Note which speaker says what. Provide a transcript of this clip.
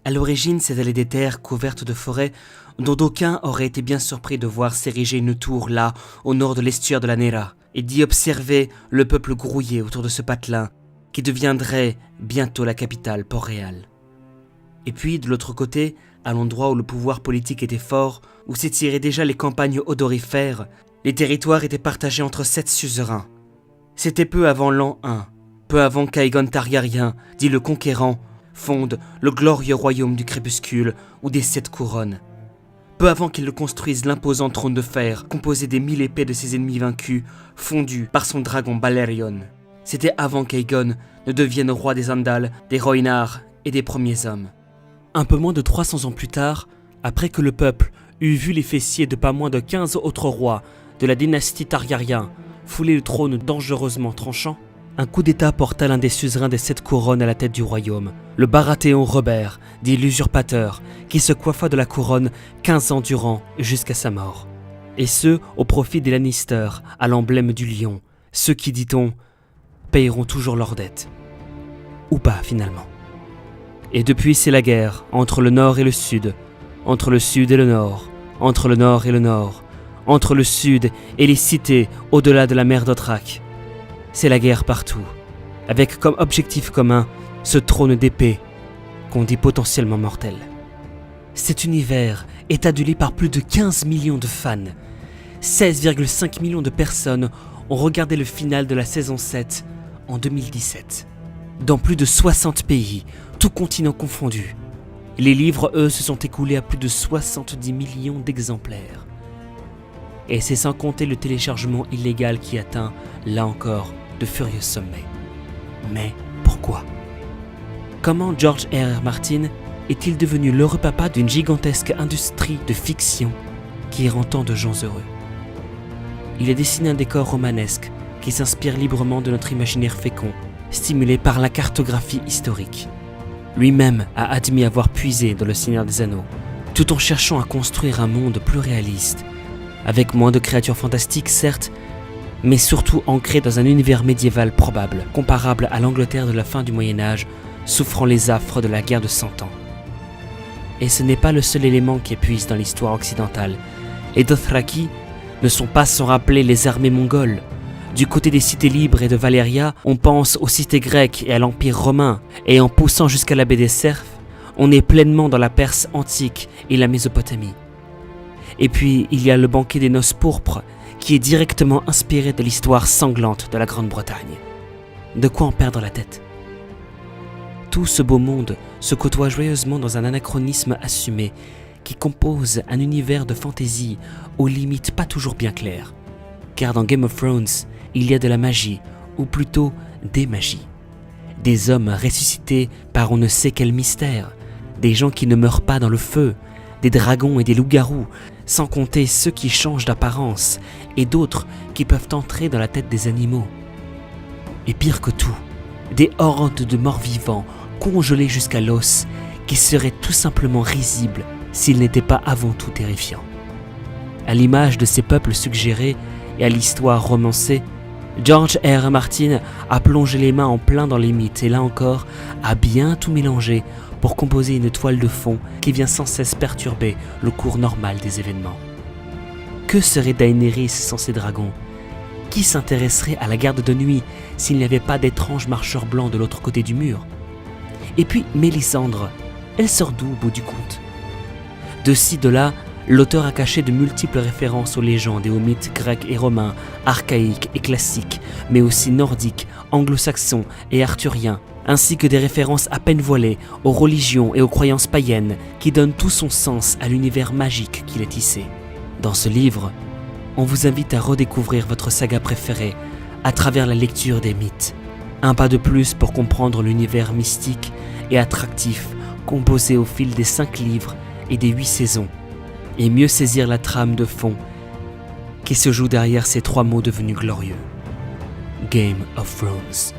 Speaker 1: À l'origine, c'étaient des terres couvertes de forêts dont d'aucuns auraient été bien surpris de voir s'ériger une tour là, au nord de l'estuaire de la Nera, et d'y observer le peuple grouiller autour de ce patelin qui deviendrait bientôt la capitale Port-Réal. Et puis, de l'autre côté, à l'endroit où le pouvoir politique était fort, où s'étiraient déjà les campagnes odorifères, les territoires étaient partagés entre 7 suzerains. C'était peu avant l'an 1, peu avant qu'Aegon Targaryen, dit le Conquérant, fonde le glorieux royaume du crépuscule ou des 7 couronnes. Peu avant qu'il ne construise l'imposant trône de fer, composé des 1000 épées de ses ennemis vaincus, fondu par son dragon Balerion. C'était avant qu'Aegon ne devienne roi des Andals, des Rhoynar et des premiers hommes. Un peu moins de 300 ans plus tard, après que le peuple eut vu les fessiers de pas moins de 15 autres rois de la dynastie Targaryen fouler le trône dangereusement tranchant, un coup d'état porta l'un des suzerains des 7 couronnes à la tête du royaume, le Baratheon Robert, dit l'usurpateur, qui se coiffa de la couronne 15 ans durant jusqu'à sa mort. Et ce, au profit des Lannister, à l'emblème du lion, ceux qui, dit-on, payeront toujours leurs dettes. Ou pas, finalement. Et depuis, c'est la guerre entre le nord et le sud, entre le sud et le nord, entre le nord et le nord, entre le sud et les cités au-delà de la mer d'Othrak. C'est la guerre partout, avec comme objectif commun ce trône d'épée qu'on dit potentiellement mortel. Cet univers est adulé par plus de 15 millions de fans. 16,5 millions de personnes ont regardé le final de la saison 7 en 2017. Dans plus de 60 pays, tous continents confondus. Les livres, eux, se sont écoulés à plus de 70 millions d'exemplaires. Et c'est sans compter le téléchargement illégal qui atteint, là encore, de furieux sommets. Mais pourquoi ? Comment George R.R. Martin est-il devenu l'heureux papa d'une gigantesque industrie de fiction qui rend tant de gens heureux ? Il a dessiné un décor romanesque qui s'inspire librement de notre imaginaire fécond, stimulé par la cartographie historique. Lui-même a admis avoir puisé dans Le Seigneur des Anneaux, tout en cherchant à construire un monde plus réaliste, avec moins de créatures fantastiques certes, mais surtout ancré dans un univers médiéval probable, comparable à l'Angleterre de la fin du Moyen-Âge, souffrant les affres de la guerre de 100 ans. Et ce n'est pas le seul élément qui épuise dans l'histoire occidentale. Les Dothraki ne sont pas sans rappeler les armées mongoles. Du côté des cités libres et de Valyria, on pense aux cités grecques et à l'Empire romain, et en poussant jusqu'à la baie des Cerfs, on est pleinement dans la Perse antique et la Mésopotamie. Et puis, il y a le banquet des noces pourpres, qui est directement inspiré de l'histoire sanglante de la Grande-Bretagne. De quoi en perdre la tête ? Tout ce beau monde se côtoie joyeusement dans un anachronisme assumé, qui compose un univers de fantaisie aux limites pas toujours bien claires. Car dans Game of Thrones, il y a de la magie, ou plutôt des magies. Des hommes ressuscités par on ne sait quel mystère, des gens qui ne meurent pas dans le feu, des dragons et des loups-garous, sans compter ceux qui changent d'apparence, et d'autres qui peuvent entrer dans la tête des animaux. Et pire que tout, des hordes de morts-vivants, congelés jusqu'à l'os, qui seraient tout simplement risibles s'ils n'étaient pas avant tout terrifiants. À l'image de ces peuples suggérés et à l'histoire romancée, George R.R. Martin a plongé les mains en plein dans les mythes et là encore a bien tout mélangé pour composer une toile de fond qui vient sans cesse perturber le cours normal des événements. Que serait Daenerys sans ses dragons ? Qui s'intéresserait à la garde de nuit s'il n'y avait pas d'étranges marcheurs blancs de l'autre côté du mur ? Et puis Mélisandre, elle sort d'où au bout du compte ? De ci, de là, l'auteur a caché de multiples références aux légendes et aux mythes grecs et romains, archaïques et classiques, mais aussi nordiques, anglo-saxons et arthuriens, ainsi que des références à peine voilées aux religions et aux croyances païennes qui donnent tout son sens à l'univers magique qu'il a tissé. Dans ce livre, on vous invite à redécouvrir votre saga préférée à travers la lecture des mythes. Un pas de plus pour comprendre l'univers mystique et attractif composé au fil des 5 livres et des 8 saisons, et mieux saisir la trame de fond qui se joue derrière ces 3 mots devenus glorieux. Game of Thrones.